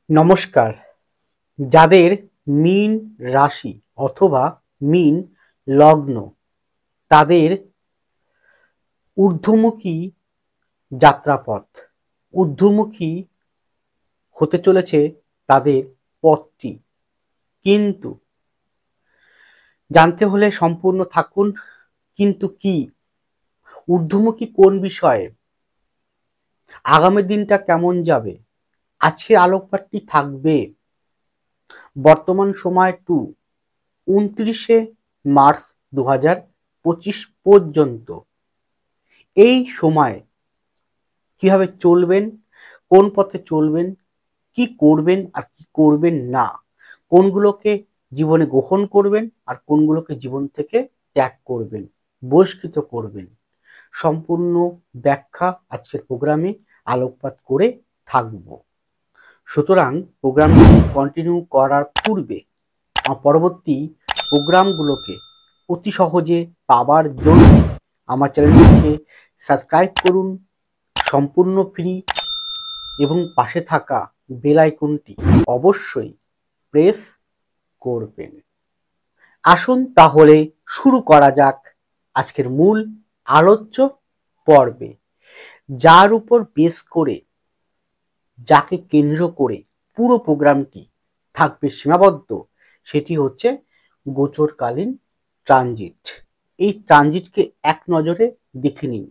নমস্কার। যাদের মীন রাশি অথবা মীন লগ্ন, তাদের ঊর্ধ্বমুখী যাত্রাপথ, ঊর্ধ্বমুখী হতে চলেছে তাদের পথটি। কিন্তু জানতে হলে সম্পূর্ণ থাকুন। কিন্তু কি? ঊর্ধ্বমুখী কোন বিষয়ে? আগামী দিনটা কেমন যাবে? আজকের আলোকপাতটি থাকবে বর্তমান সময় টু 29শে মার্চ 2025 পর্যন্ত। এই সময় কিভাবে চলবেন, কোন পথে চলবেন, কি করবেন আর কি করবেন না, কোনগুলোকে জীবনে গ্রহণ করবেন আর কোনগুলোকে জীবন থেকে ত্যাগ করবেন, বহিষ্কৃত করবেন, সম্পূর্ণ ব্যাখ্যা আজকের প্রোগ্রামে আলোকপাত করে থাকব। সুতরাং প্রোগ্রামটি কন্টিনিউ করার পূর্বে পরবর্তী প্রোগ্রামগুলোকে অতি সহজে পাবার জন্য আমার চ্যানেলটিকে সাবস্ক্রাইব করুন, সম্পূর্ণ ফ্রি, এবং পাশে থাকা বেল আইকনটি অবশ্যই প্রেস করবেন। আসুন তাহলে শুরু করা যাক আজকের মূল আলোচ্য পর্বে। যার উপর বেস করে, যাকে কেন্দ্র করে পুরো প্রোগ্রামটি থাকবে সীমাবদ্ধ, সেটি হচ্ছে গোচরকালীন ট্রানজিট। এই ট্রানজিটকে এক নজরে দেখে নিন।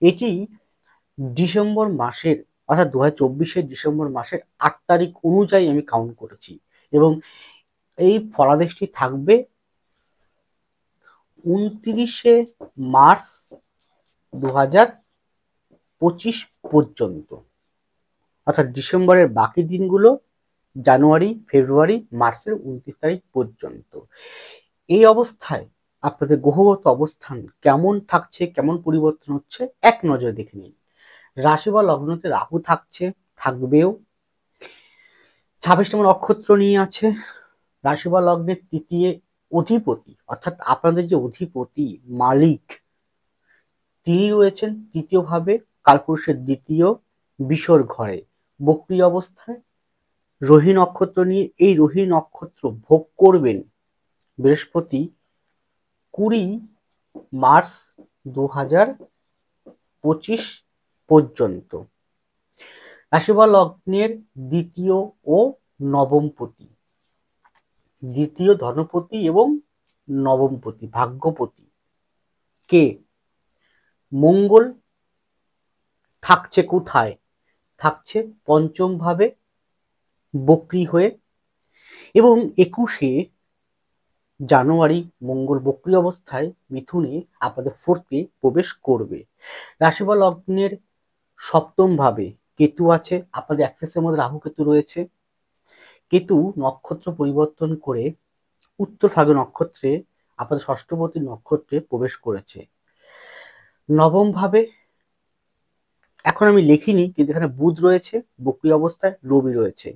এটি ডিসেম্বর মাসের, অর্থাৎ 2024-এর ডিসেম্বর মাসের 8 তারিখ অনুযায়ী আমি কাউন্ট করেছি, এবং এই ফলাদেশটি থাকবে 29শে মার্চ 2025 পর্যন্ত। অর্থাৎ ডিসেম্বরের বাকি দিনগুলো জানুয়ারি, ফেব্রুয়ারি, মার্চের 29 তারিখ পর্যন্ত। এই অবস্থায় আপনাদের গ্রহগত অবস্থান কেমন থাকছে, কেমন পরিবর্তন হচ্ছে, এক নজরে দেখে নিন। রাশি বা লগ্নতে রাহু থাকছে, থাকবেও। 26 নম্বর নক্ষত্র নিয়ে আছে। রাশি বা লগ্নের তৃতীয় অধিপতি, অর্থাৎ আপনাদের যে অধিপতি, মালিক, তিনি রয়েছেন তৃতীয় ভাবে, কালপুরুষের দ্বিতীয় বিষর ঘরে, বক্রী অবস্থায় রোহিণী নক্ষত্র নিয়ে। এই রোহিণী নক্ষত্র ভোগ করবেন বৃহস্পতি 20 মার্চ 2025 পর্যন্ত। রাশি বা লগ্নের দ্বিতীয় ও নবমপতি, দ্বিতীয় ধনপতি এবং নবমপতি, ভাগ্যপতি কে? মঙ্গল থাকছে কোথায়? থাকছে পঞ্চম ভাবে বক্রী হয়ে, এবং 21শে জানুয়ারি মঙ্গল বক্রী অবস্থায় মিথুনে আপনাদের ফোর্থে প্রবেশ করবে। রাশি বা লগ্নের সপ্তম ভাবে কেতু আছে, আপনাদের অ্যাক্সেসের মধ্যে রাহু কেতু রয়েছে। কেতু নক্ষত্র পরিবর্তন করে উত্তর ফাল্গুন নক্ষত্রে, আপনাদের ষষ্ঠপতি নক্ষত্রে প্রবেশ করেছে। নবম ভাবে এখন আমি লিখিনি, কিন্তু এখানে বুধ রয়েছে বক্রী অবস্থায়, রবি রয়েছে।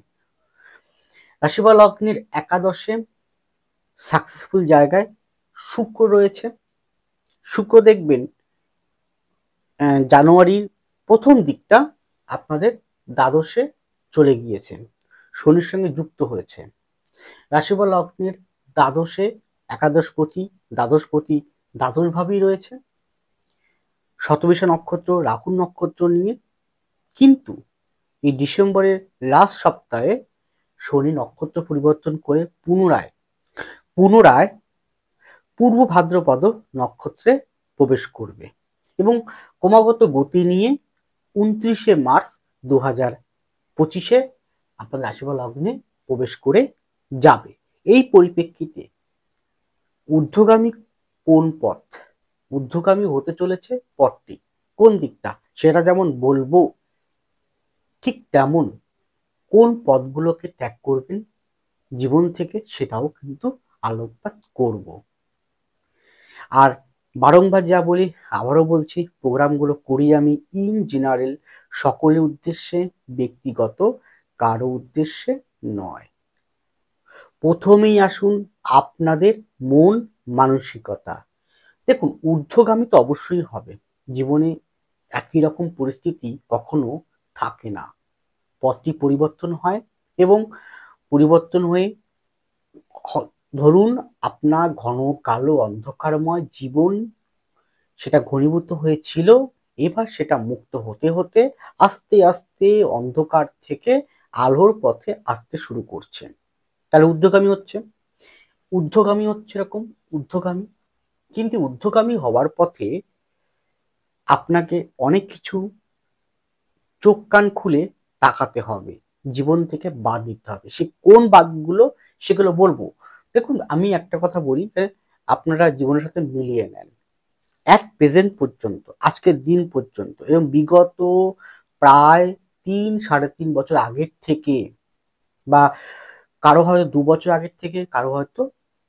রাশি বা লগ্নের একাদশে সাকসেসফুল জায়গায় শুক্র রয়েছে। শুক্র দেখবেন জানুয়ারির প্রথম দিকটা আপনাদের দ্বাদশে চলে গিয়েছে, শনির সঙ্গে যুক্ত হয়েছে। রাশি বা লগ্নের দ্বাদশে একাদশপতি, দ্বাদশপতি দ্বাদশ ভাবেই রয়েছে, শতবিশা নক্ষত্র, রাহু নক্ষত্র নিয়ে। কিন্তু এই ডিসেম্বরের লাস্ট সপ্তাহে শনি নক্ষত্র পরিবর্তন করে পুনরায় পূর্ব ভাদ্রপদ নক্ষত্রে প্রবেশ করবে, এবং ক্রমাগত গতি নিয়ে 29শে মার্চ 2025 আপনার রাশি বা লগ্নে প্রবেশ করে যাবে। এই পরিপ্রেক্ষিতে ঊর্ধ্বগামী কোন পথ, ঊর্ধ্বগামী হতে চলেছে পথটি কোন দিকটা, সেটা যেমন বলবো, ঠিক তেমন কোন পথগুলোকে ত্যাগ করবেন জীবন থেকে, সেটাও কিন্তু আলোকপাত করব। আর বারংবার যা বলি, আবারও বলছি, প্রোগ্রামগুলো করি আমি ইন জেনারেল, সকলের উদ্দেশ্যে, ব্যক্তিগত কারো উদ্দেশ্যে নয়। প্রথমেই আসুন আপনাদের মন মানসিকতা। দেখুন, ঊর্ধ্বগামী তো অবশ্যই হবে, জীবনে একই রকম পরিস্থিতি কখনো থাকে না, পথটি পরিবর্তন হয়, এবং পরিবর্তন হয়ে ধরুন আপনার ঘন কালো অন্ধকারময় জীবন সেটা ঘনীভূত হয়েছিল, এবার সেটা মুক্ত হতে হতে আস্তে আস্তে অন্ধকার থেকে আলোর পথে আসতে শুরু করছে। তাহলে ঊর্ধ্বগামী হচ্ছে এরকম ঊর্ধ্বগামী। কিন্তু ঊর্ধ্বগামী হওয়ার পথে আপনাকে অনেক কিছু চোখ কান খুলে তাকাতে হবে, জীবন থেকে বাদ দিতে হবে। সে কোন বাদগুলো সেগুলো বলবো। দেখুন, আমি একটা কথা বলি যে আপনারা জীবনের সাথে মিলিয়ে নেন। অ্যাট প্রেজেন্ট পর্যন্ত, আজকের দিন পর্যন্ত এবং বিগত প্রায় 3-3.5 বছর আগের থেকে, বা কারো হয়তো 2 বছর আগের থেকে, কারো হয়তো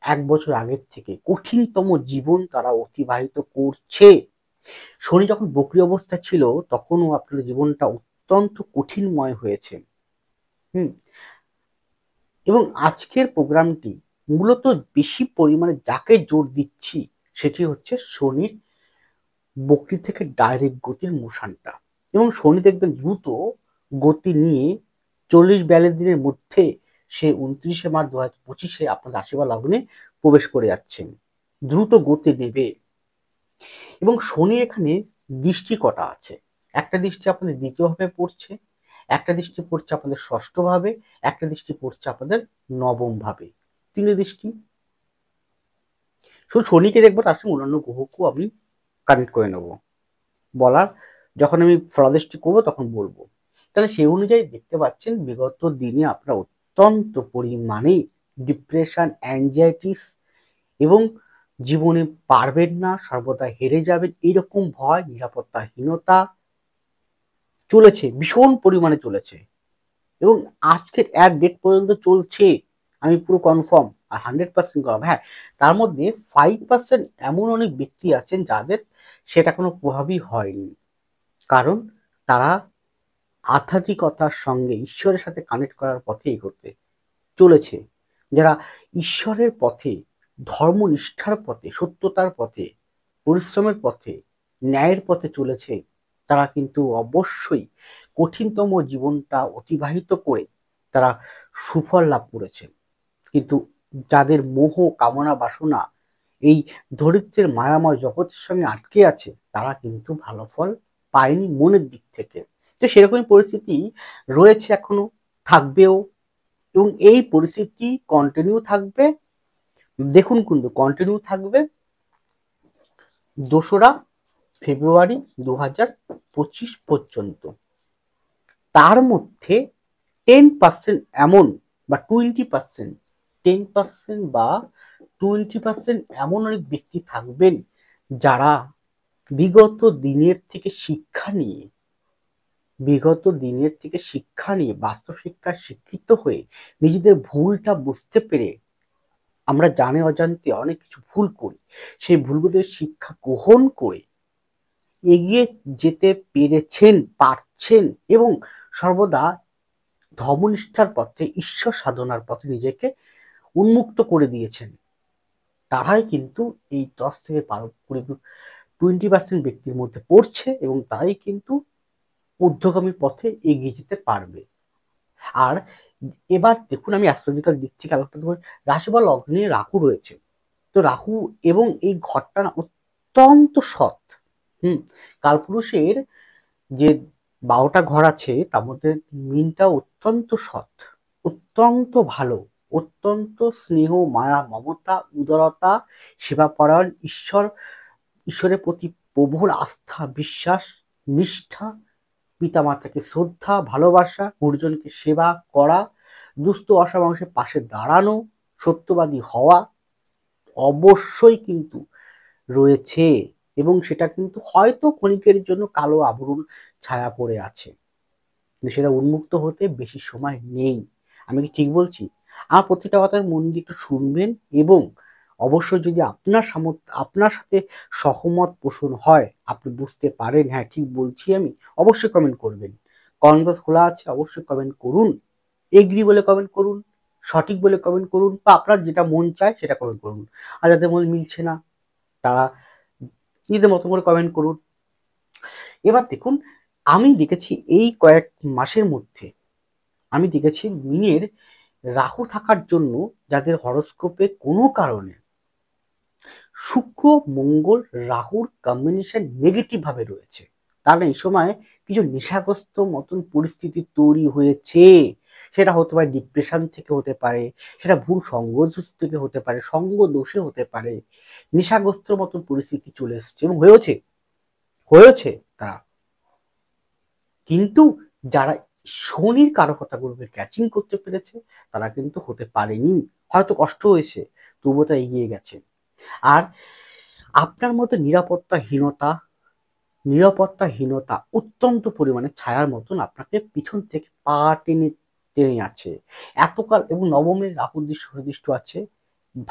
1 বছর আগের থেকে কঠিনতম জীবন তারা অতিবাহিত করছে। শনি যখন বক্রী অবস্থা ছিল তখনও আপনার জীবনটা অত্যন্ত কঠিনময় হয়েছে। হুম। এবং আজকের প্রোগ্রামটি মূলত বেশি পরিমাণে যাকে জোর দিচ্ছি সেটি হচ্ছে শনির বক্রী থেকে ডাইরেক্ট গতির মোশনটা। এবং শনি দেখবেন দ্রুত গতি নিয়ে 40-42 দিনের মধ্যে সে 29শে মার্চ 2025 আপনার রাশি বা লগ্নে প্রবেশ করে যাচ্ছেন, দ্রুত গতি নেবে। এবং শনির এখানে দৃষ্টি কটা আছে, একটা দৃষ্টি আপনাদের দ্বিতীয় ভাবে পড়ছে, একটা দৃষ্টি পড়ছে আপনাদের ষষ্ঠ ভাবে, একটা দৃষ্টি পড়ছে আপনাদের নবম ভাবে, তিনটে দৃষ্টি। শুধু শনিকে দেখবো, তার সঙ্গে অন্যান্য গ্রহকেও আমি কানেক্ট করে নেব, বলার যখন আমি ফলাদৃষ্টি করবো তখন বলবো। তাহলে সেই অনুযায়ী দেখতে পাচ্ছেন বিগত দিনে আপনারা অত্যন্ত পরিমাণে ডিপ্রেশন, অ্যাংজাইটিস এবং জীবনে পারবেন না, সর্বদা হেরে যাবেন, এইরকম ভয়, নিরাপত্তাহীনতা চলেছে, ভীষণ পরিমাণে চলেছে। এবং আজকের এক ডেট পর্যন্ত চলছে, আমি পুরো কনফার্ম আর 100% কনফার্ম। হ্যাঁ, তার মধ্যে 5% এমন অনেক ব্যক্তি আছেন যাদের সেটা কোনো প্রভাবই হয়নি, কারণ তারা আধ্যাত্মিকতার সঙ্গে ঈশ্বরের সাথে কানেক্ট করার পথে এগোতে চলেছে। যারা ঈশ্বরের পথে, ধর্মনিষ্ঠার পথে, সত্যতার পথে, পরিশ্রমের পথে, ন্যায়ের পথে চলেছে, তারা কিন্তু অবশ্যই কঠিনতম জীবনটা অতিবাহিত করে তারা সুফল লাভ করেছে। কিন্তু যাদের মোহ, কামনা, বাসনা এই ধরিত্রের মায়াময় জগতের সঙ্গে আটকে আছে, তারা কিন্তু ভালো ফল পায়নি মনের দিক থেকে। তো সেরকমই পরিস্থিতি রয়েছে, এখনো থাকবেও, এবং এই পরিস্থিতি কন্টিনিউ থাকবে। দেখুন, কিন্তু কন্টিনিউ থাকবে 2রা ফেব্রুয়ারি 2025 পর্যন্ত। তার মধ্যে 10% এমন বা 20%, 10% বা 20% এমন অনেক ব্যক্তি থাকবেন যারা বিগত দিনের থেকে শিক্ষা নিয়ে বাস্তব শিক্ষার শিক্ষিত হয়ে নিজেদের ভুলটা বুঝতে পেরে, আমরা জানে অজান্তে অনেক কিছু ভুল করি, সেই ভুলগুলোর শিক্ষা গ্রহণ করে এগিয়ে যেতে পারছেন এবং সর্বদা ধর্মনিষ্ঠার পথে, ঈশ্বর সাধনার পথে নিজেকে উন্মুক্ত করে দিয়েছেন। তারাই কিন্তু এই 10-20% ব্যক্তির মধ্যে পড়ছে এবং তারাই কিন্তু ঊর্ধ্বগামী পথে এগিয়ে যেতে পারবে। আর এবার দেখুন, আমি অ্যাস্ট্রোলজিক্যাল দিক থেকে আলোচনা করি। রাশি বা লগ্নে রাহু রয়েছে, তো রাহু এবং এই ঘরটা না অত্যন্ত সৎ। কালপুরুষের যে 12টা ঘর আছে তার মধ্যে মিনটা অত্যন্ত সৎ, অত্যন্ত ভালো, অত্যন্ত স্নেহ, মায়া, মমতা, উদারতা, সেবাপরায়ণ, ঈশ্বরের প্রতি প্রবল আস্থা, বিশ্বাস, নিষ্ঠা, পিতামাতাকে শ্রদ্ধা, ভালোবাসা, গুরুজনকে সেবা করা, দুস্থ অসহায় মানুষের পাশে দাঁড়ানো, সত্যবাদী হওয়া অবশ্যই কিন্তু রয়েছে। এবং সেটা কিন্তু হয়তো ক্ষণিকের জন্য কালো আবরণ ছায়া পড়ে আছে, কিন্তু সেটা উন্মুক্ত হতে বেশি সময় নেই। আমি কি ঠিক বলছি? আমার প্রত্যেকটা কথার মন দিয়ে একটু শুনবেন এবং অবশ্যই যদি আপনার সাথে সহমত পোষণ হয়, আপনি বুঝতে পারেন হ্যাঁ ঠিক বলছি আমি, অবশ্যই কমেন্ট করবেন। কমেন্ট বক্স খোলা আছে, অবশ্যই কমেন্ট করুন। এগ্রি বলে কমেন্ট করুন, সঠিক বলে কমেন্ট করুন, বা আপনার যেটা মন চায় সেটা কমেন্ট করুন। আর যাদের মন মিলছে না তারা নিজেদের মতো করে কমেন্ট করুন। এবার দেখুন, আমি দেখেছি এই কয়েক মাসের মধ্যে আমি দেখেছি মিনের রাহু থাকার জন্য যাদের হরোস্কোপে কোনো কারণে শুক্র মঙ্গল রাহুর কম্বিনেশন নেগেটিভ ভাবে রয়েছে, তার এই সময় কিছু নেশাগ্রস্ত মতন পরিস্থিতি তৈরি হয়েছে। সেটা হতে পারে ডিপ্রেশন থেকে হতে পারে, সেটা ভুল সঙ্গ থেকে হতে পারে, সঙ্গ দোষে হতে পারে, নেশাগ্রস্ত মতন পরিস্থিতি চলে এসছে এবং হয়েছে হয়েছে তারা। কিন্তু যারা শনির কারকতাগুলোকে ক্যাচিং করতে পেরেছে তারা কিন্তু হতে পারেনি, হয়তো কষ্ট হয়েছে তবুও তারা এগিয়ে গেছে। আর আপনার মধ্যে নিরাপত্তাহীনতা অত্যন্ত পরিমাণে ছায়ার মতন আপনাকে পিছন থেকে পা টেনে টেনে আছে এতকাল, এবং নবমের রাহু দৃষ্ট আছে।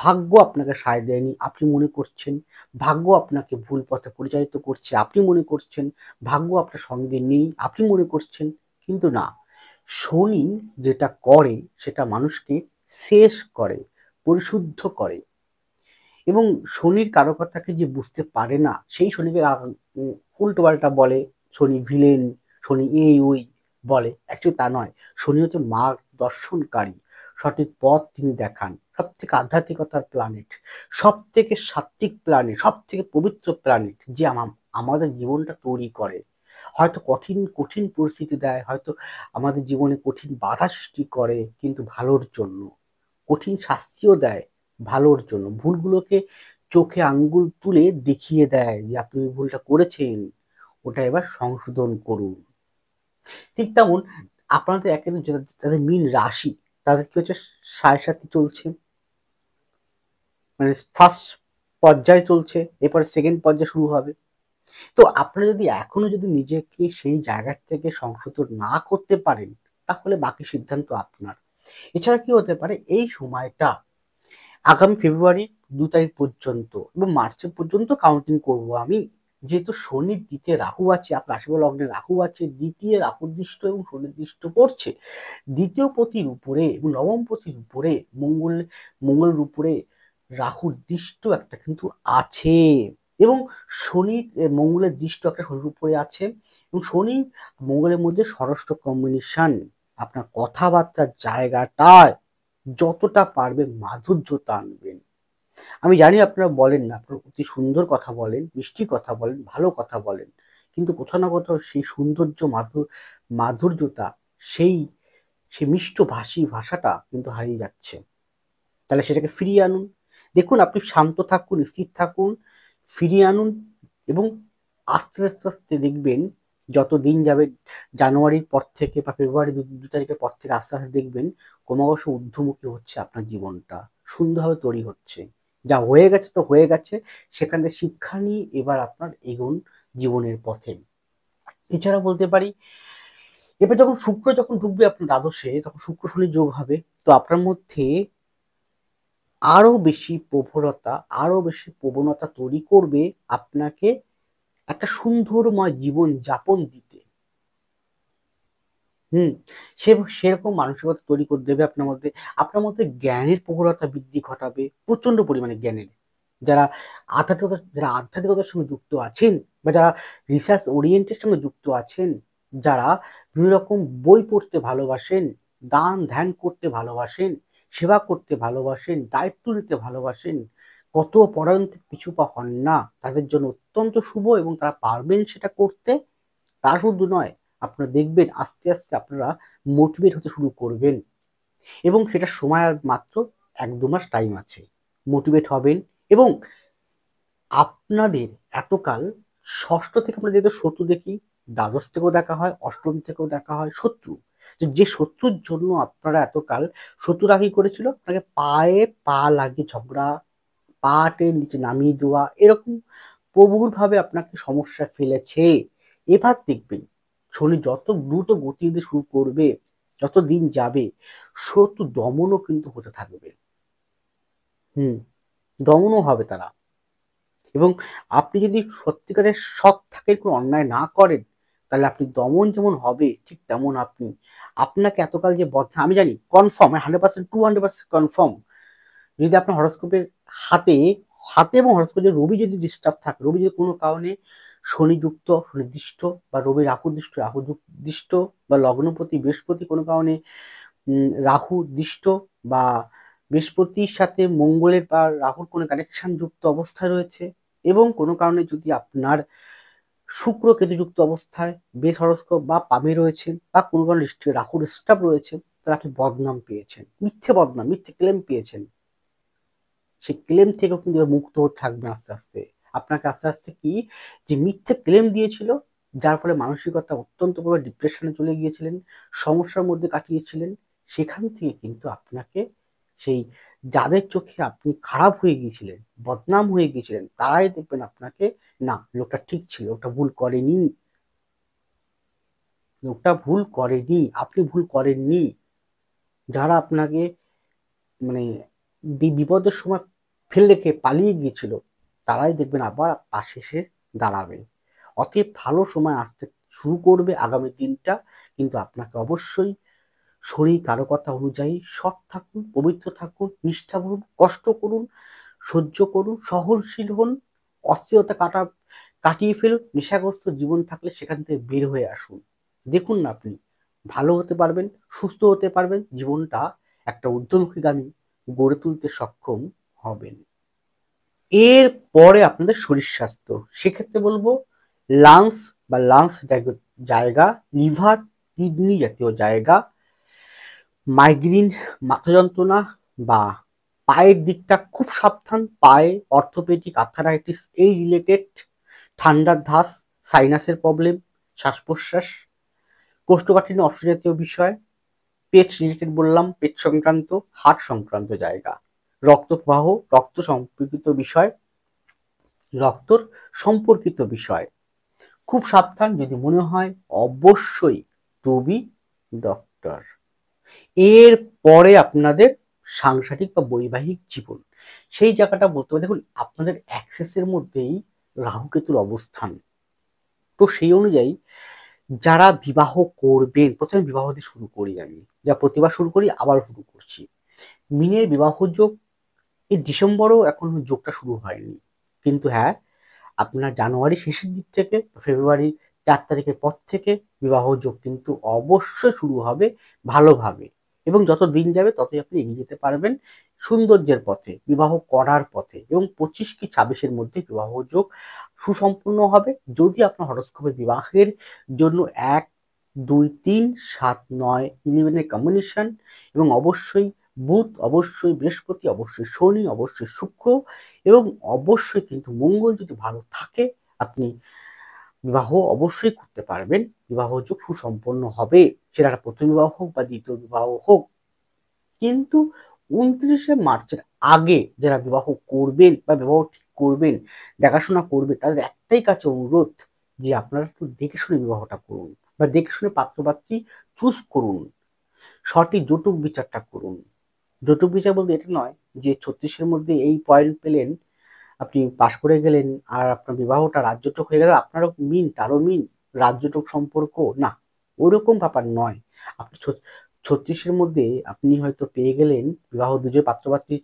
ভাগ্য আপনাকে সায় দেয়নি আপনি মনে করছেন, ভাগ্য আপনাকে ভুল পথে পরিচালিত করছে আপনি মনে করছেন, ভাগ্য আপনার সঙ্গে নেই আপনি মনে করছেন, কিন্তু না, শনি যেটা করে সেটা মানুষকে শেষ করে, পরিশুদ্ধ করে। এবং শনির কারকতাকে যে বুঝতে পারে না সেই শনিকে উল্টো পাল্টা বলে, শনি ভিলেন, শনি এই ওই বলে, অ্যাকচুয়ালি তা নয়। শনি হচ্ছে মার্গ দর্শনকারী, সঠিক পথ তিনি দেখান, সব থেকে আধ্যাত্মিকতার প্ল্যানেট, সব থেকে সাত্ত্বিক প্ল্যানেট, সব থেকে পবিত্র প্ল্যানেট, যে আমাদের জীবনটা তৈরি করে। হয়তো কঠিন কঠিন পরিস্থিতি দেয়, হয়তো আমাদের জীবনে কঠিন বাধা সৃষ্টি করে, কিন্তু ভালোর জন্য। কঠিন শাস্তিও দেয় ভালোর জন্য, ভুলগুলোকে চোখে আঙ্গুল তুলে দেখিয়ে দেয় যে আপনি ওই ভুলটা করেছেন, ওটা এবার সংশোধন করুন। ঠিক তেমন আপনাদের একেবারে যাদের মীন রাশি তাদের কি হচ্ছে, সাড়ে সাথী চলছে, মানে ফার্স্ট পর্যায়ে চলছে, এরপরে সেকেন্ড পর্যায়ে শুরু হবে। তো আপনারা যদি এখনো যদি নিজেকে সেই জায়গা থেকে সংশোধন না করতে পারেন তাহলে বাকি সিদ্ধান্ত আপনার। এছাড়া কি হতে পারে, এই সময়টা আগামী ফেব্রুয়ারি 2 তারিখ পর্যন্ত এবং মার্চের পর্যন্ত কাউন্টিং করব আমি, যেহেতু শনির দ্বিতীয় রাহু আছে, আপনার রাশিফল লগ্নে রাহু আছে, দ্বিতীয় রাহু দৃষ্ট এবং শনি দৃষ্ট পড়ছে, দ্বিতীয় পতির উপরে এবং নবম পতির উপরে মঙ্গলের উপরে রাহুর দৃষ্ট একটা কিন্তু আছে, এবং শনি মঙ্গলের দৃষ্ট একটা শনির উপরে আছে, এবং শনি মঙ্গলের মধ্যে ষষ্ঠ কম্বিনেশন। আপনার কথাবার্তার জায়গাটায় যতটা পারবেন মাধুর্যতা আনবেন। আমি জানি আপনারা বলেন না, আপনারা অতি সুন্দর কথা বলেন, মিষ্টি কথা বলেন, ভালো কথা বলেন, কিন্তু কোথাও না কোথাও সেই সৌন্দর্য মাধুর্যতা, সেই সেই মিষ্ট ভাষাটা কিন্তু হারিয়ে যাচ্ছে। তাহলে সেটাকে ফিরিয়ে আনুন। দেখুন, আপনি শান্ত থাকুন, স্থির থাকুন, ফিরিয়ে আনুন, এবং আস্তে আস্তে আস্তে দেখবেন যত দিন যাবে, জানুয়ারির পর থেকে বা ফেব্রুয়ারি 2 তারিখের পর থেকে আস্তে আস্তে দেখবেন ক্রমশ ঊর্ধ্বমুখী হচ্ছে আপনার জীবনটা, সুন্দরভাবে তৈরি হচ্ছে। যা হয়ে গেছে তো হয়ে গেছে, সেখান থেকে শিক্ষা নিয়ে এবার আপনার এগোন জীবনের পথে। এছাড়া বলতে পারি, এবার যখন শুক্র ঢুকবে আপনার দ্বাদশে, তখন শুক্র শনি যোগ হবে, তো আপনার মধ্যে আরো বেশি প্রবণতা, আরো বেশি প্রবণতা তৈরি করবে আপনাকে একটা সুন্দরময় জীবন যাপন দিতে। হুম, সেরকম মানসিকতা তৈরি করে দেবে আপনার মধ্যে জ্ঞানের প্রখরতা বৃদ্ধি ঘটাবে, প্রচন্ড পরিমাণে জ্ঞানের। যারা আধ্যাত্মিকতার সঙ্গে যুক্ত আছেন, বা যারা রিসার্চ ওরিয়েন্টের সঙ্গে যুক্ত আছেন, যারা বিভিন্ন রকম বই পড়তে ভালোবাসেন, দান ধ্যান করতে ভালোবাসেন, সেবা করতে ভালোবাসেন, দায়িত্ব নিতে ভালোবাসেন, কত পরায়ণ থেকে পিছু পা হন না, তাদের জন্য অত্যন্ত শুভ, এবং তারা পারবেন সেটা করতে। তা শুধু নয়, আপনারা দেখবেন আস্তে আস্তে আপনারা মোটিভেট হতে শুরু করবেন, এবং সেটার সময় আর মাত্র 1-2 মাস টাইম আছে। মোটিভেট হবেন, এবং আপনাদের এতকাল ষষ্ঠ থেকে আমরা যেহেতু শত্রু দেখি, দ্বাদশ থেকেও দেখা হয়, অষ্টম থেকেও দেখা হয় শত্রু। তো যে শত্রুর জন্য আপনারা এতকাল শত্রুরা কি করেছিল, আপনাকে পায়ে পা লাগিয়ে ঝগড়া, পা টেনে নিচে নামিয়ে দেওয়া, এরকম প্রবলভাবে আপনাকে সমস্যায় ফেলেছে। এবার দেখবেন শনি যত দ্রুত গতি নিতে শুরু করবে, যত দিন যাবে, শত্রু দমনও কিন্তু হতে থাকবে। দমনও হবে তারা। এবং আপনি যদি সত্যিকারের সৎ থাকেন, কোনো অন্যায় না করেন, তাহলে আপনি দমন যেমন হবে ঠিক তেমন আপনাকে এতকাল যে বদনাম, আমি জানি কনফার্ম 100%, 200% কনফার্ম, যদি আপনার হরোস্কোপের হাতে হাতে এবং হরোস্কোপে রবি যদি ডিস্টার্ব থাকে, রবি যদি কোনো কারণে শনিযুক্ত, শনিদৃষ্ট বা রবি রাহুদৃষ্ট, রাহুদৃষ্ট বা লগ্নপতি বৃহস্পতি কোনো কারণে রাহু দৃষ্ট বা বৃহস্পতির সাথে মঙ্গলের বা রাহুর কোনো কানেকশন যুক্ত অবস্থায় রয়েছে, এবং কোনো কারণে যদি আপনার শুক্র কেতুযুক্ত অবস্থায় বেস হরস্কোপ বা পামে রয়েছে, বা কোনো কারণে রাহুর স্টাফ রয়েছে, তাহলে আপনি বদনাম পেয়েছেন, মিথ্যে বদনাম, মিথ্যে ক্লেম পেয়েছেন। সেই ক্লেম থেকেও কিন্তু মুক্ত হতে থাকবেন আস্তে আস্তে। আপনাকে আস্তে আস্তে কি, যে মিথ্যে ক্লেম দিয়েছিল, যার ফলে মানসিকতা অত্যন্ত পুরো ডিপ্রেশনে চলে গিয়েছিলেন, সমস্যার মধ্যে কাটিয়েছিলেন, সেখান থেকে কিন্তু আপনাকে সেই, যাদের চোখে আপনি খারাপ হয়ে গিয়েছিলেন, বদনাম হয়ে গিয়েছিলেন, তারাই দেখবেন আপনাকে, না লোকটা ঠিক ছিল, লোকটা ভুল করেনি, লোকটা ভুল করেনি, আপনি ভুল করেননি। যারা আপনাকে মানে বিপদের সময় ফেলে রেখে পালিয়ে গিয়েছিল, তারাই দেখবেন আবার পাশে এসে দাঁড়াবে। অতএব ভালো সময় আসতে শুরু করবে আগামী দিনটা, কিন্তু আপনাকে অবশ্যই শরীর কারো কথা অনুযায়ী সৎ থাকুন, পবিত্র থাকুন, নিষ্ঠাবান, কষ্ট করুন, সহ্য করুন, সহনশীল হন, অস্থিরতা কাটিয়ে ফেলুন, নেশাগ্রস্ত জীবন থাকলে সেখান থেকে বের হয়ে আসুন। দেখুন না আপনি ভালো হতে পারবেন, সুস্থ হতে পারবেন, জীবনটা একটা ঊর্ধ্বমুখীগামী গড়ে তুলতে সক্ষম হবেন। এর পরে আপনাদের শরীর স্বাস্থ্য, সেক্ষেত্রে বলবো লাংস জায়গা, লিভার, কিডনি জাতীয় জায়গা, মাইগ্রেন, মাথা যন্ত্রণা বা পায়ের দিকটা খুব সাবধান, পায়ে অর্থোপেডিক আর্থারাইটিস এই রিলেটেড, ঠান্ডার ধাস, সাইনাসের প্রবলেম, শ্বাস প্রশ্বাস, কোষ্ঠকাঠিন্য, অস্ত্রজাতীয় বিষয়, পেট রিলেটেড বললাম, পেট সংক্রান্ত, হার্ট সংক্রান্ত জায়গা, রক্ত প্রবাহ, রক্তর সম্পর্কিত বিষয় খুব সাবধান। যদি মনে হয় অবশ্যই টু বি ডক্টর। এর পরে আপনাদের সাংসারিক বা বৈবাহিক জীবন, সেই জায়গাটা বলতে পারে, দেখুন আপনাদের অ্যাক্সেসের মধ্যেই রাহুকেতুর অবস্থান। তো সেই অনুযায়ী যারা বিবাহ করবেন, প্রথমে বিবাহ দিয়ে শুরু করি, আমি যা প্রতিবার শুরু করি আবার শুরু করছি। মিনের বিবাহ যোগ, এই ডিসেম্বরেও এখন যোগটা শুরু হয়নি, কিন্তু হ্যাঁ আপনার জানুয়ারি শেষের দিক থেকে, ফেব্রুয়ারি 4 তারিখের পর থেকে বিবাহ যোগ কিন্তু অবশ্যই শুরু হবে ভালোভাবে, এবং যত দিন যাবে ততই আপনি এগিয়ে যেতে পারবেন সৌন্দর্যের পথে, বিবাহ করার পথে, এবং 25 কি 26-এর মধ্যে বিবাহ যোগ সুসম্পূর্ণ হবে, যদি আপনার হরস্কোপে বিবাহের জন্য 1, 2, 3, 7, 9, 11-এর কম্বিনেশন, এবং অবশ্যই বুধ, অবশ্যই বৃহস্পতি, অবশ্যই শনি, অবশ্যই শুক্র, এবং অবশ্যই কিন্তু মঙ্গল যদি ভালো থাকে, আপনি বিবাহ অবশ্যই করতে পারবেন, বিবাহ যোগ সুসম্পন্ন হবে, সেটা প্রথম বিবাহ হোক বা দ্বিতীয় বিবাহ হোক। কিন্তু 29শে মার্চের আগে যারা বিবাহ করবেন বা বিবাহ ঠিক করবেন, দেখাশোনা করবেন, তাদের একটাই কাছে অনুরোধ, যে আপনারা একটু দেখে শুনে বিবাহটা করুন, বা দেখে শুনে পাত্রপাত্রী চুজ করুন, সঠিক যৌতুক বিচারটা করুন। যৌতুক বিচার বলতে এটা নয় যে 36-এর মধ্যে এই পয়েন্ট পেলেন, আপনি পাশ করে গেলেন, আর আপনার বিবাহটা রাজ্যটক হয়ে গেল, আপনারও মিন তারও মিন, রাজ্যটক সম্পর্ক না, ওরকম ব্যাপার নয়। আপনি 36-এর মধ্যে আপনি হয়তো পেয়ে গেলেন, বিবাহ দুজন পাত্রপাত্রী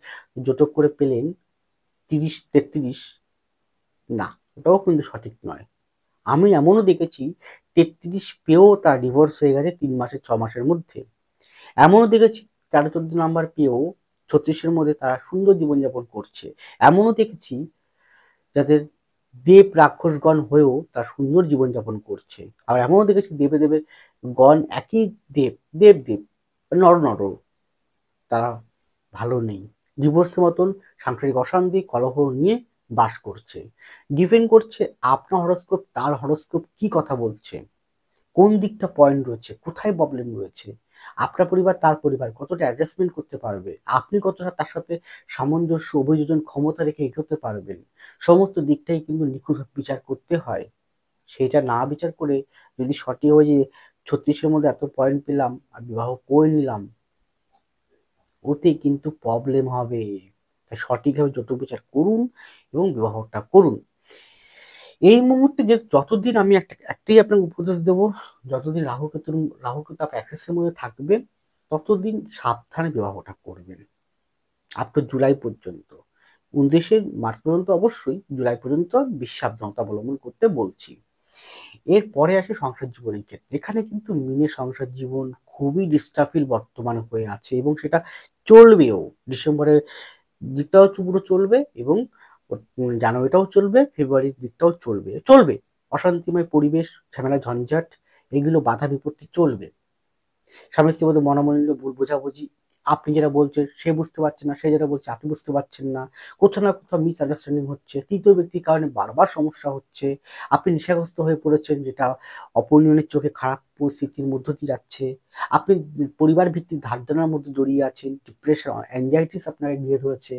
জোটক করে পেলেন 30-33, না, ওটাও কিন্তু সঠিক নয়। আমি এমনও দেখেছি 33 পেয়েও তার ডিভোর্স হয়ে গেছে 3 মাসের 6 মাসের মধ্যে। এমনও দেখেছি 13-14 নাম্বার পেয়েও 36-এর মধ্যে তারা সুন্দর জীবনযাপন করছে। এমনও দেখেছি যাদের দেব রাক্ষসগণ হয়েও তারা সুন্দর জীবনযাপন করছে। আবার এমনও দেখেছি দেবে দেবে গণ, একই দেব, দেব দেব নর নর, তারা ভালো নেই, ডিভোর্সের মতন সাংসারিক অশান্তি কলহ নিয়ে বাস করছে। ডিপেন্ড করছে আপনার হরস্কোপ, তার হরস্কোপ কি কথা বলছে, কোন দিকটা পয়েন্ট রয়েছে, কোথায় প্রবলেম রয়েছে, আপনার পরিবার তার পরিবার কতটা অ্যাডজাস্টমেন্ট করতে পারবে, আপনি কতটা তার সাথে সামঞ্জস্য অভিযোজন ক্ষমতা রেখে এগোতে পারবেন, সমস্ত দিকটাই কিন্তু নিখুঁত বিচার করতে হয়। সেটা না বিচার করে যদি সঠিক হয়ে যে 36-এর মধ্যে এত পয়েন্ট পেলাম আর বিবাহ করে নিলাম, ওতে কিন্তু প্রবলেম হবে। তাই সঠিকভাবে যৌতুক বিচার করুন এবং বিবাহটা করুন। এই মুহূর্তে যে যতদিন আমি একটাই আপনাকে উপদেশ দেব, যতদিন রাহু কেতু আপনার অ্যাক্সেসের মধ্যে থাকবে, ততদিন সাবধানে বিবাহটা করবেন, আপ টু জুলাই পর্যন্ত। 29 মার্চ পর্যন্ত অবশ্যই, জুলাই পর্যন্ত বেশি সাবধানতা অবলম্বন করতে বলছি। এরপরে আসে সংসার জীবনের ক্ষেত্রে। এখানে কিন্তু মিনের সংসার জীবন খুবই ডিস্টার্বফুল বর্তমানে হয়ে আছে, এবং সেটা চলবেও। ডিসেম্বরের দিকটাও পুরো চলবে, এবং জানুয়ারিটাও চলবে, ফেব্রুয়ারির দিকটাও চলবে। অশান্তিময় পরিবেশ, ঝামেলা, ঝঞ্ঝাট, এগুলো বাধা বিপত্তি চলবে। স্বামী স্ত্রীর মধ্যে মনোমালিন্য, ভুল বোঝাবুঝি, আপনি যেটা বলছেন সে বুঝতে পারছে না, সে যেটা বলছে আপনি বুঝতে পারছেন না, কোথাও না কোথাও মিসআন্ডারস্ট্যান্ডিং হচ্ছে, তৃতীয় ব্যক্তির কারণে বারবার সমস্যা হচ্ছে, আপনি নেশাগ্রস্ত হয়ে পড়েছেন, যেটা অপরিণয়ের চোখে খারাপ পরিস্থিতির মধ্য দিয়ে যাচ্ছে, আপনি পরিবার ভিত্তিক ধার দেনার মধ্যে জড়িয়ে আছেন, ডিপ্রেশন, অ্যাংজাইটিস আপনাকে ঘিরে ধরেছে,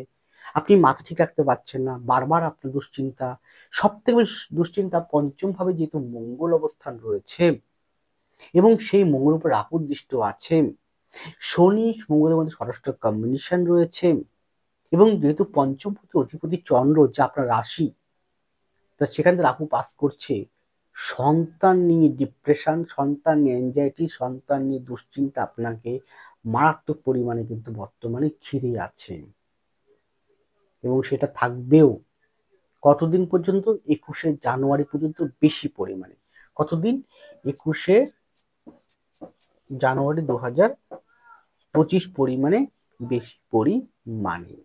আপনি মাথা ঠিক রাখতে পারছেন না, বারবার আপনার দুশ্চিন্তা। সব থেকে বেশি দুশ্চিন্তা পঞ্চম ভাবে যেহেতু মঙ্গল অবস্থান রয়েছে, এবং সেই মঙ্গলের উপর রাহুর দৃষ্টি আছে, শনি মঙ্গলের মধ্যে ষষ্ঠ কম্বিনেশন রয়েছে, এবং যেহেতু পঞ্চম পতি অধিপতি চন্দ্র, যা আপনার রাশি, তা সেখান থেকে রাহু পাস করছে, সন্তান নিয়ে ডিপ্রেশন, সন্তান নিয়ে অ্যাংজাইটি, সন্তান নিয়ে দুশ্চিন্তা আপনাকে মারাত্মক পরিমাণে কিন্তু বর্তমানে ঘিরে আছে, এবং সেটা থাকবেও কতদিন পর্যন্ত? 21শে জানুয়ারি পর্যন্ত বেশি পরিমাণে। কতদিন? 21শে জানুয়ারি 2025 পরিমাণে, বেশি পরিমাণে।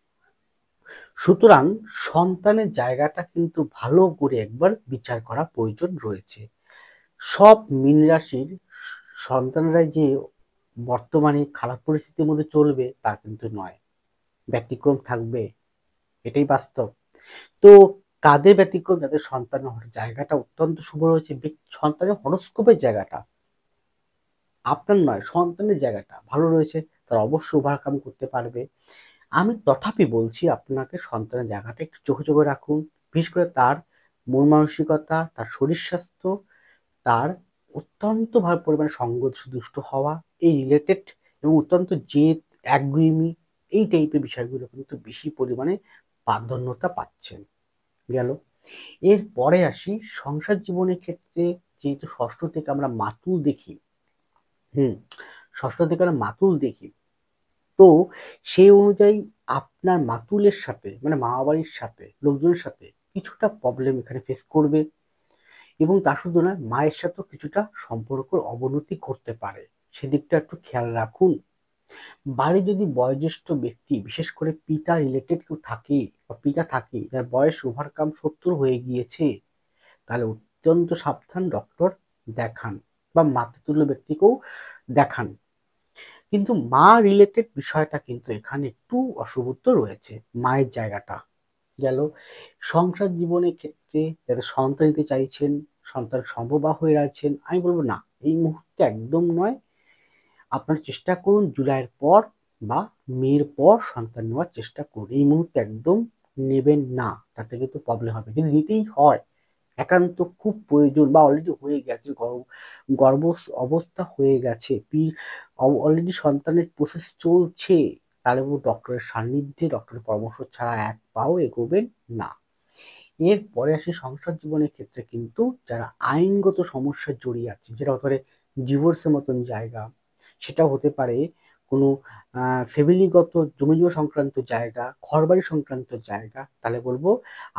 সুতরাং সন্তানের জায়গাটা কিন্তু ভালো করে একবার বিচার করা প্রয়োজন রয়েছে। সব মীন রাশির সন্তানরা যে বর্তমানে খারাপ পরিস্থিতির মধ্যে চলবে তা কিন্তু নয়, ব্যতিক্রম থাকবে, এটাই বাস্তব। তো কাদের ব্যতিক্রম? যাদের সন্তানের জায়গাটা অত্যন্ত শুভ রয়েছে, সন্তানের হরোস্কোপের জায়গাটা, আপনার নয়, সন্তানের জায়গাটা ভালো রয়েছে, তারা অবশ্যই ওভারকাম করতে পারবে। আমি তথাপি বলছি আপনাকে সন্তানের জায়গাটা একটু চোখে রাখুন, বিশেষ করে তার মন মানসিকতা, তার শরীর স্বাস্থ্য, তার অত্যন্ত ভাবে পরিমাণে সঙ্গ দুষ্ট হওয়া, এই রিলেটেড, এবং অত্যন্ত জেদ, একগুঁয়েমি, এই টাইপের বিষয়গুলো কিন্তু বেশি পরিমাণে প্রাধান্যতা পাচ্ছেন। গেল। এরপরে আসি সংসার জীবনের ক্ষেত্রে, যেহেতু ষষ্ঠ থেকে আমরা মাতুল দেখি, ষষ্ঠ থেকে আমরা মাতুল দেখি, তো সেই অনুযায়ী আপনার মাতুলের সাথে, মানে মামা বাড়ির সাথে, লোকজনের সাথে কিছুটা প্রবলেম এখানে ফেস করবে, এবং তা শুধু না, মায়ের সাথেও কিছুটা সম্পর্কের অবনতি করতে পারে, সেদিকটা একটু খেয়াল রাখুন। বাড়ি যদি বয়োজ্যেষ্ঠ ব্যক্তি, বিশেষ করে পিতা রিলেটেড কেউ থাকে, বা পিতা থাকে যার বয়স ওভারকাম 70 হয়ে গিয়েছে, তাহলে অত্যন্ত সাবধান, ডক্টর দেখান, বা মাতৃতুল্য ব্যক্তিকেও দেখান। কিন্তু মা রিলেটেড বিষয়টা কিন্তু এখানে একটু অশুভত্ব রয়েছে, মায়ের জায়গাটা গেল। সংসার জীবনের ক্ষেত্রে যারা সন্তান নিতে চাইছেন, সন্তান সম্ভবা হয়ে আছেন, আমি বলবো না, এই মুহূর্তে একদম নয়। আপনার চেষ্টা করুন জুলাইয়ের পর বা মের পর সন্তান নেওয়ার চেষ্টা করুন, এই মুহূর্তে একদম নেবেন না, তাতে কিন্তু প্রবলেম হবে। যদি নিতেই হয়, একান্ত খুব প্রয়োজন, বা অলরেডি হয়ে গেছে, গর্ভ অবস্থা হয়ে গেছে, অলরেডি সন্তানের প্রসেস চলছে, তাহলে ডক্টরের সান্নিধ্যে, ডক্টরের পরামর্শ ছাড়া এক পাও এগোবেন না। এরপরে আসি সংসার জীবনের ক্ষেত্রে কিন্তু যারা আইনগত সমস্যায় জড়িয়ে আছে, যেটা হতে পারে ডিভোর্সের মতন জায়গা, সেটা হতে পারে কোনো ফ্যামিলিগত জমি জমা সংক্রান্ত জায়গা, ঘরবাড়ি সংক্রান্ত জায়গা, তাহলে বলবো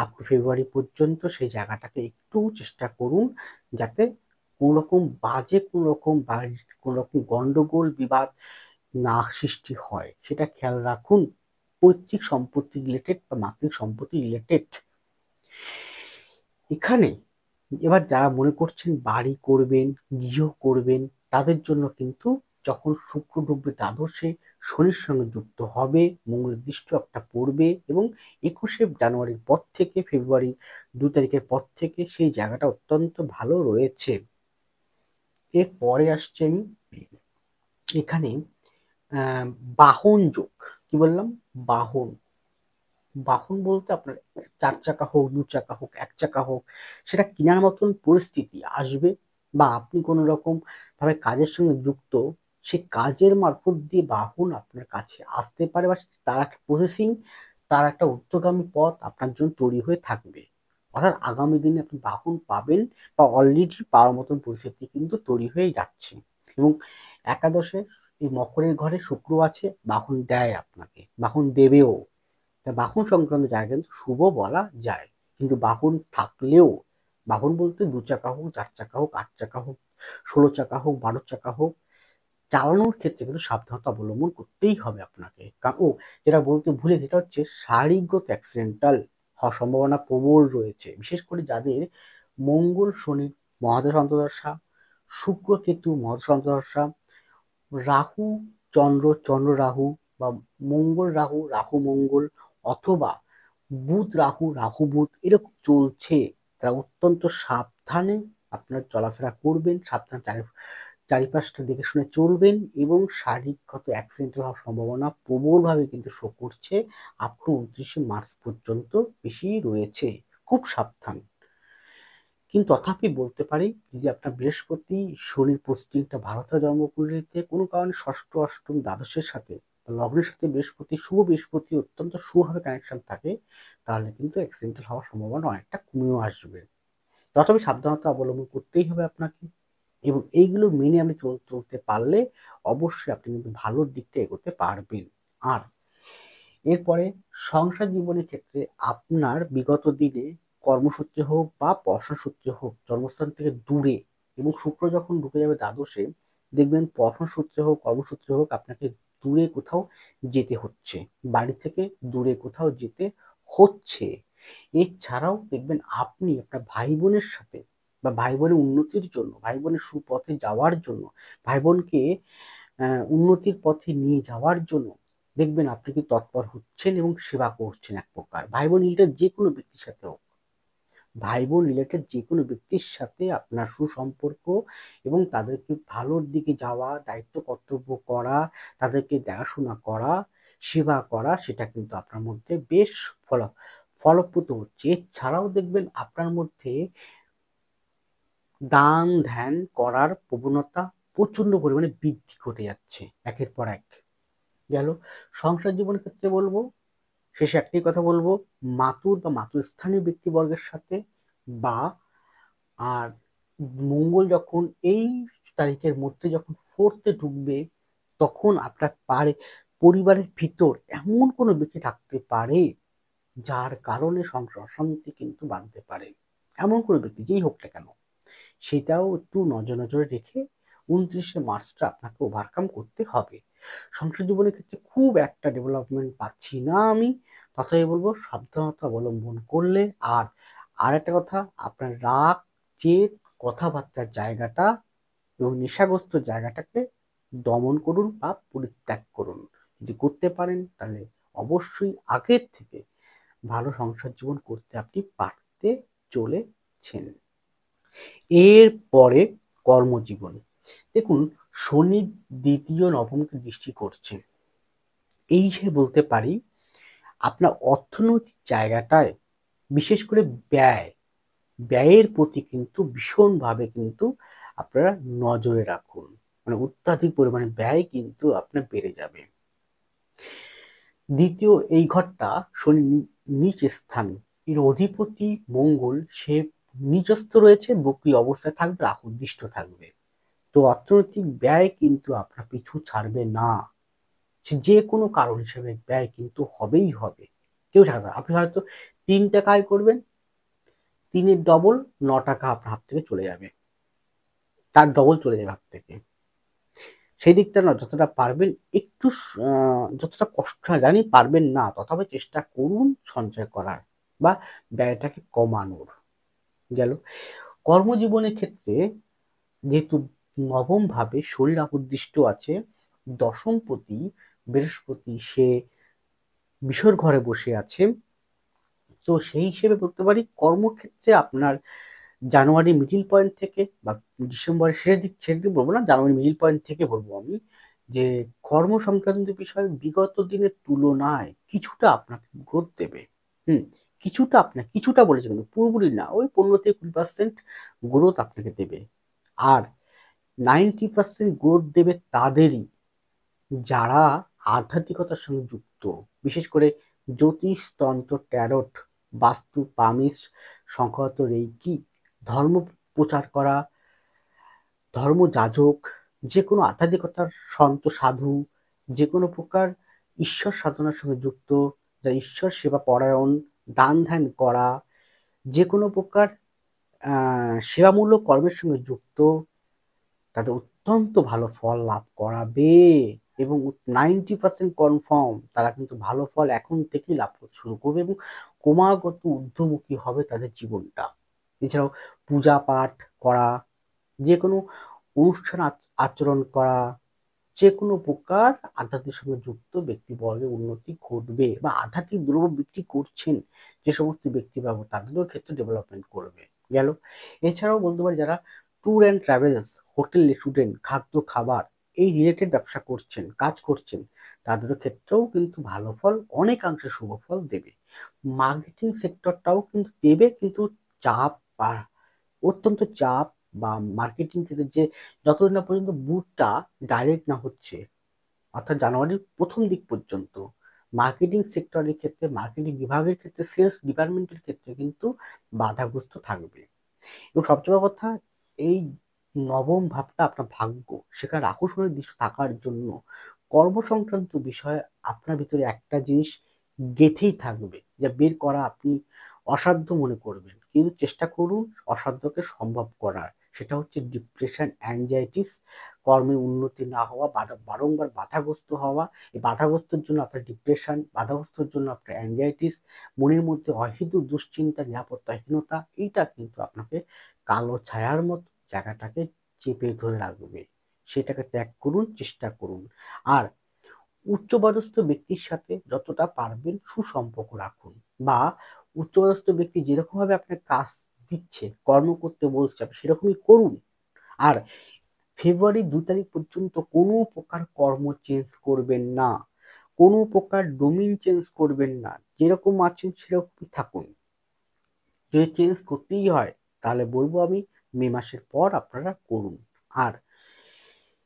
আপনি ফেব্রুয়ারি পর্যন্ত সেই জায়গাটাকে একটু চেষ্টা করুন, যাতে কোনো রকম বাজে, কোনো রকম গন্ডগোল, বিবাদ না সৃষ্টি হয়, সেটা খেয়াল রাখুন। পৈতৃক সম্পত্তি রিলেটেড বা মাতৃক সম্পত্তি রিলেটেড, এখানে এবার যারা মনে করছেন বাড়ি করবেন, গৃহ করবেন, তাদের জন্য কিন্তু যখন শুক্র ডুববে দ্বাদশে, শনির সঙ্গে যুক্ত হবে, মঙ্গলের দৃষ্টি একটা পড়বে, এবং 21শে জানুয়ারির পর থেকে, ফেব্রুয়ারি 2 তারিখের পর থেকে সেই জায়গাটা অত্যন্ত ভালো রয়েছে। এরপরে আসছে আমি এখানে বাহন যোগ। কি বললাম? বাহন। বাহন বলতে আপনার 4 চাকা হোক, 2 চাকা হোক, 1 চাকা হোক, সেটা কেনার মতন পরিস্থিতি আসবে, বা আপনি কোনো রকম ভাবে কাজের সঙ্গে যুক্ত, সেই কাজের মারফত দিয়ে বাহন আপনার কাছে আসতে পারে, বা তার একটা প্রসেসিং, তার একটা ঊর্ধ্বগামী পথ আপনার জন্য তৈরি হয়ে থাকবে। অর্থাৎ আগামী দিনে আপনি বাহন পাবেন, বা অলরেডি পাওয়ার মতন পরিস্থিতি কিন্তু তৈরি হয়ে যাচ্ছে। এবং একাদশে এই মকরের ঘরে শুক্র আছে, বাহন দেয় আপনাকে, বাহন দেবেও, তাই বাহন সংক্রান্ত জায়গা কিন্তু শুভ বলা যায়। কিন্তু বাহন থাকলেও, বাহন বলতে 2 চাকা হোক, 4 চাকা হোক, 8 চাকা হোক, 16 চাকা হোক, 12 চাকা হোক, চালানোর ক্ষেত্রে কিন্তু সাবধানতা অবলম্বন করতেই হবে আপনাকে। যেটা বলতে ভুলে, যেটা হচ্ছে শারীরিকগত অ্যাক্সিডেন্টাল হওয়ার সম্ভাবনা প্রবল রয়েছে। বিশেষ করে যাদের মঙ্গল শনি মহাদশা অন্তর্দশা, শুক্র কেতু মহাদশা অন্তর্দশা, রাহু চন্দ্র, চন্দ্র রাহু, বা মঙ্গল রাহু, রাহু মঙ্গল, অথবা বুধ রাহু, রাহু বুধ এরকম চলছে, তারা অত্যন্ত সাবধানে আপনার চলাফেরা করবেন, সাবধান চারিপাশটা দেখে শুনে চলবেন, এবং শারীরিকগত অ্যাক্সিডেন্টাল হওয়ার সম্ভাবনা প্রবলভাবে কিন্তু শো করছে। আপ টু 29 মার্চ পর্যন্ত বেশি রয়েছে, খুব সাবধান। কিন্তু তথাপি বলতে পারি, যদি আপনার বৃহস্পতি শনির পোস্টিংটা ভারতে জন্মকুণ্ডলিতে কোনো কারণে ষষ্ঠ, অষ্টম, দ্বাদশের সাথে লগ্নের সাথে বৃহস্পতি, শুভ বৃহস্পতি অত্যন্ত শুভভাবে কানেকশন থাকে, তাহলে কিন্তু অ্যাক্সিডেন্টাল হওয়ার সম্ভাবনা অনেকটা কমেও আসবে। তথাপি সাবধানতা অবলম্বন করতেই হবে আপনাকে, এবং এইগুলো মেনে আপনি চলতে পারলে অবশ্যই আপনি কিন্তু ভালোর দিকটা এগোতে পারবেন। আর এরপরে সংসার জীবনের ক্ষেত্রে আপনার বিগত দিনে কর্মসূত্রে হোক বা পড়াশোনার সূত্রে হোক জন্মস্থান থেকে দূরে, এবং শুক্র যখন ঢুকে যাবে দ্বাদশে, দেখবেন পড়াশোনার সূত্রে হোক, কর্মসূত্রে হোক, আপনাকে দূরে কোথাও যেতে হচ্ছে, বাড়ি থেকে দূরে কোথাও যেতে হচ্ছে। এছাড়াও দেখবেন আপনি আপনার ভাই বোনের সাথে, বা ভাই বোনের উন্নতির জন্য, ভাই বোনের সুপথে যাওয়ার জন্য, ভাই বোনকে উন্নতির পথে নিয়ে যাওয়ার জন্য দেখবেন আপনি কি তৎপর হচ্ছেন এবং সেবা করছেন এক প্রকার। ভাই বোন রিলেটেড যে কোনো ব্যক্তির সাথে হোক, ভাই বোন রিলেটেড যে কোনো ব্যক্তির সাথে আপনার সুসম্পর্ক, এবং তাদেরকে ভালোর দিকে যাওয়া, দায়িত্ব কর্তব্য করা, তাদেরকে দেখাশোনা করা, সেবা করা, সেটা কিন্তু আপনার মধ্যে বেশ ফলপ্রদ হচ্ছে। এছাড়াও দেখবেন আপনার মধ্যে দান ধ্যান করার প্রবণতা প্রচন্ড পরিমাণে বৃদ্ধি ঘটে যাচ্ছে একের পর এক। গেল সংসার জীবনের ক্ষেত্রে বলবো, শেষে একটাই কথা বলবো, মাতুর বা মাতুস্থানীয় ব্যক্তিবর্গের সাথে, বা আর মঙ্গল যখন এই তারিখের মধ্যে যখন ফোর্থে ঢুকবে, তখন আপনার পরিবারের ভিতর এমন কোনো ব্যক্তি থাকতে পারে যার কারণে সংসার অশান্তি কিন্তু বাঁধতে পারে। এমন কোনো ব্যক্তি যেই হোক না কেন, সেটাও একটু নজরে রেখে 29 মার্চটা আপনাকে ওভারকাম করতে হবে। সংসার জীবনের ক্ষেত্রে খুব একটা ডেভেলপমেন্ট পাচ্ছি না আমি, তথাপি বলবো সাবধানতা অবলম্বন করলে। আর একটা কথা, আপনার রাগ, জেদ, কথাবার্তার জায়গাটা এবং নেশাগ্রস্ত জায়গাটাকে দমন করুন বা পরিত্যাগ করুন। যদি করতে পারেন তাহলে অবশ্যই আগের থেকে ভালো সংসার জীবন করতে আপনি পারতে চলেছেন। এরপরে কর্মজীবন। দেখুন, শনি দ্বিতীয় নবমকে দৃষ্টি করছে, এই হিসেবে বলতে পারি আপনার অর্থনৈতিক জায়গাটায়, বিশেষ করে ব্যয়ের প্রতি কিন্তু ভীষণভাবে কিন্তু আপনারা নজরে রাখুন। মানে অত্যাধিক পরিমাণে ব্যয় কিন্তু আপনার বেড়ে যাবে। দ্বিতীয় এই ঘরটা শনি নিচ স্থান, এর অধিপতি মঙ্গল, সে নিচস্থ রয়েছে, বক্রী অবস্থায় থাকবে, রাহুদৃষ্ট থাকবে। তো অর্থনৈতিক ব্যয় কিন্তু আপনার পিছু ছাড়বে না, যে কোনো কারণ হিসেবে ব্যয় কিন্তু হবেই হবে, কেউ থাকবে। আপনি হয়তো 3 টাকা আয় করবেন, 3-এর ডবল 9 টাকা আপনার হাত থেকে চলে যাবে, তার ডবল চলে যাবে হাত থেকে। সেই দিকটা না, যতটা পারবেন একটু যতটা কষ্ট জানি পারবেন না, তথাপি চেষ্টা করুন সঞ্চয় করার বা ব্যয়টাকে কমানোর। গেল কর্মজীবনের ক্ষেত্রে, যেহেতু নবম ভাবে শরীর অবদিষ্ট আছে, দশমপতি বৃহস্পতি সে বিষর ঘরে বসে আছে, তো সেই হিসেবে বলতে পারি কর্মক্ষেত্রে আপনার জানুয়ারি মিডিল পয়েন্ট থেকে বা ডিসেম্বরের শেষের দিক বলবো না, জানুয়ারি মিডিল পয়েন্ট থেকে বলবো আমি, যে কর্ম সংক্রান্ত বিষয় বিগত দিনের তুলনায় কিছুটা আপনাকে গ্রোথ দেবে। কিছুটা বলেছে, কিন্তু পুরোপুরি না, ওই 15-20% গ্রোথ আপনাকে দেবে। আর 90% গ্রোথ দেবে তাদেরই যারা আধ্যাত্মিকতার সঙ্গে যুক্ত, বিশেষ করে জ্যোতিষ, তন্ত্র, ট্যারট, বাস্তু, পামিস্ট, সংক্রান্ত রেইকি, ধর্ম প্রচার করা, ধর্মযাজক, যে কোনো আধ্যাত্মিকতার সন্ত সাধু, যে কোনো প্রকার ঈশ্বর সাধনার সঙ্গে যুক্ত, যারা ঈশ্বর সেবা পরায়ণ, দান ধ্যান করা, যে কোনো প্রকার সেবামূলক কর্মের সঙ্গে যুক্ত, তাদের অত্যন্ত ভালো ফল লাভ করাবে এবং 90% কনফার্ম তারা কিন্তু ভালো ফল এখন থেকেই লাভ করতে শুরু করবে এবং ক্রমাগত ঊর্ধ্বমুখী হবে তাদের জীবনটা। এছাড়াও পূজা পাঠ করা, যে কোনো অনুষ্ঠান আচরণ করা, যে কোনো প্রকার আধ্যাত্মের সঙ্গে যুক্ত ব্যক্তিবর্গের উন্নতি ঘটবে বা আধ্যাত্মিক দ্রব্য বিক্রি করছেন যে সমস্ত ব্যক্তিবর্গ তাদেরও ক্ষেত্রে ডেভেলপমেন্ট করবে গেল। এছাড়াও বলতে পারি যারা tour and travels, hotel restaurant, খাদ্য খাবার এই রিলেটেড ব্যবসা করছেন, কাজ করছেন, তাদের ক্ষেত্রেও কিন্তু ভালো ফল, অনেকাংশে শুভ ফল দেবে। মার্কেটিং সেক্টরটাও কিন্তু দেবে, কিন্তু চাপ বা অত্যন্ত চাপ বা মার্কেটিং ক্ষেত্রে যে যতদিন না পর্যন্ত বুটটা ডাইরেক্ট না হচ্ছে, অর্থাৎ জানুয়ারির প্রথম দিক পর্যন্ত মার্কেটিং সেক্টরের ক্ষেত্রে, মার্কেটিং বিভাগের ক্ষেত্রে, সেলস ডিপার্টমেন্টের ক্ষেত্রে কিন্তু বাধাগ্রস্ত থাকবে। এবং সবচেয়ে বড় কথা, এই নবম ভাবটা আপনার ভাগ্য, সেখানে আকর্ষণের দৃশ্য থাকার জন্য কর্মসংক্রান্ত বিষয়ে আপনার ভিতরে একটা জিনিস গেঁথেই থাকবে, যা বের করা আপনি অসাধ্য মনে করবেন, কিন্তু চেষ্টা করুন অসাধ্যকে সম্ভব করার। সেটা হচ্ছে ডিপ্রেশন, অ্যাংজাইটিস, কর্মের উন্নতি না হওয়া, বারংবার বাধাগ্রস্ত হওয়া। এই বাধাগ্রস্তর জন্য আপনার ডিপ্রেশন, বাধাগ্রস্তর জন্য আপনার অ্যাংজাইটিস, মনের মধ্যে অহেতুক দুশ্চিন্তা, নিরাপত্তাহীনতা, এইটা কিন্তু আপনাকে কালো ছায়ার মতো জায়গাটাকে চেপে ধরে রাখবে। সেটাকে ত্যাগ করুন, চেষ্টা করুন। আর উচ্চপদস্থ ব্যক্তির সাথে যতটা পারবেন সুসম্পর্ক রাখুন, বা উচ্চপদস্থ ব্যক্তি যেরকম ভাবে আপনার কাজ দিচ্ছে, কর্ম করতে বলছে, আপনি সেরকমই করুন। আর ফেব্রুয়ারি 2 তারিখ পর্যন্ত কোনো প্রকার কর্ম চেঞ্জ করবেন না, কোনো প্রকার ডোমিন চেঞ্জ করবেন না, যেরকম আছেন সেরকমই থাকুন। যদি চেঞ্জ করতেই হয় তাহলে বলবো আমি মে মাসের পর আপনারা করুন। আর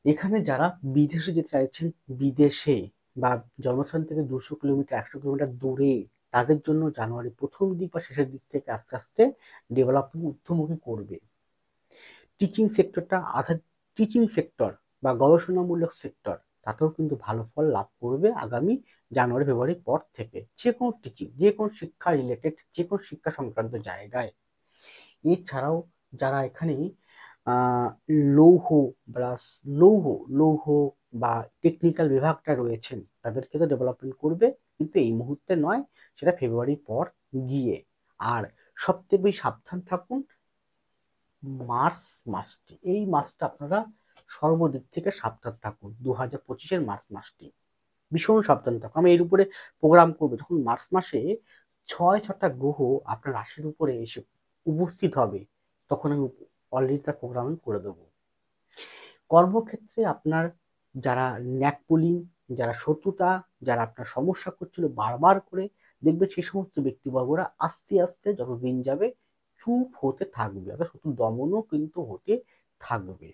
এখানে যারা বিদেশে যেতে চাইছেন, বিদেশে বা জন্মস্থান থেকে 200 কিলোমিটার, 100 কিলোমিটার দূরে, তাদের জন্য জানুয়ারি প্রথম দিক বা শেষের দিক থেকে আস্তে আস্তে ডেভেলপমেন্ট ঊর্ধ্বমুখী করবে। টিচিং সেক্টরটা টিচিং সেক্টর বা গবেষণামূলক সেক্টর, তাতেও কিন্তু ভালো ফল লাভ করবে আগামী জানুয়ারি ফেব্রুয়ারির পর থেকে, যে কোনো টিচিং, যে কোনো শিক্ষা রিলেটেড, যে কোনো শিক্ষা সংক্রান্ত জায়গায়। এছাড়াও যারা এখানে আহ, লৌহ প্লাস লৌহ লৌহ বা টেকনিক্যাল বিভাগটা রয়েছেন, তাদেরকে তো ডেভেলপমেন্ট করবে, কিন্তু এই মুহূর্তে নয়, সেটা ফেব্রুয়ারির পর গিয়ে। আর সবথেকে বেশি সাবধান থাকুন মার্চ মাসটি, এই মাসটা আপনারা সর্বদিক থেকে সাবধান থাকুন। 2025-এর মার্চ মাসটি ভীষণ সাবধান থাকুন। আমি এর উপরে প্রোগ্রাম করবো, যখন মার্চ মাসে 6টা গ্রহ আপনার রাশির উপরে এসে উপস্থিত হবে, তখন আমি অলরেডি তার প্রোগ্রাম করে দেবো। কর্মক্ষেত্রে আপনার যারা ন্যাকপুলিং, যারা শত্রুতা, যারা আপনার সমস্যা করছিল বারবার করে, দেখবেন সেই সমস্ত ব্যক্তিবর্গরা আস্তে আস্তে যত দিন যাবে চুপ হতে থাকবে, অর্থাৎ শত্রু দমনও কিন্তু হতে থাকবে।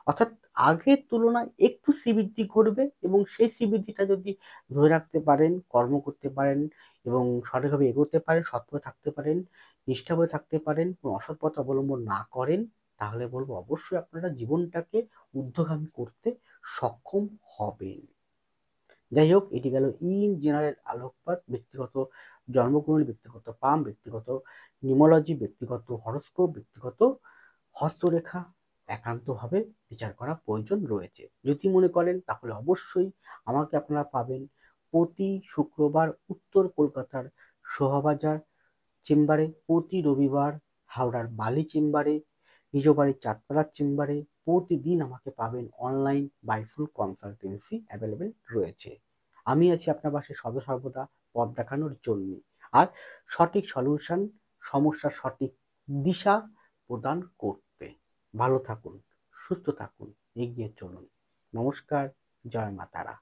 অর্থাৎ আগের তুলনায় একটু শ্রীবৃদ্ধি ঘটবে, এবং সেই শ্রীবৃদ্ধিটা যদি ধরে রাখতে পারেন, কর্ম করতে পারেন এবং সঠিকভাবে এগোতে পারেন, সৎপথে থাকতে পারেন, নিষ্ঠাভাবে থাকতে পারেন, কোনো অসৎ পথ অবলম্বন না করেন, তাহলে বলবো অবশ্যই আপনারা জীবনটাকে ঊর্ধ্বগামী করতে সক্ষম হবেন। যাই হোক, এটি গেল ইন জেনারেল আলোকপাত, ব্যক্তিগত জন্মকুণ্ডলী, ব্যক্তিগত পাম, ব্যক্তিগত নিউমোলজি, ব্যক্তিগত হরোস্কোপ, ব্যক্তিগত হস্তরেখা একান্তভাবে বিচার করা প্রয়োজন রয়েছে। যদি মনে করেন তাহলে অবশ্যই আমাকে আপনারা পাবেন প্রতি শুক্রবার উত্তর কলকাতার শোভাবাজার চেম্বারে, প্রতি রবিবার হাওড়ার বালি চেম্বারে, নিজ বাড়ির চাঁদপাড়ার চেম্বারে। প্রতিদিন আমাকে পাবেন online by full consultancy available রয়েছে। আমি আছি আপনার পাশে সদা সর্বদা পথ দেখানোর জন্য, আর সঠিক সলিউশন, সমস্যার সঠিক দিশা প্রদান করতে। ভালো থাকুন, সুস্থ থাকুন, এগিয়ে চলুন। নমস্কার, জয় মা তারা।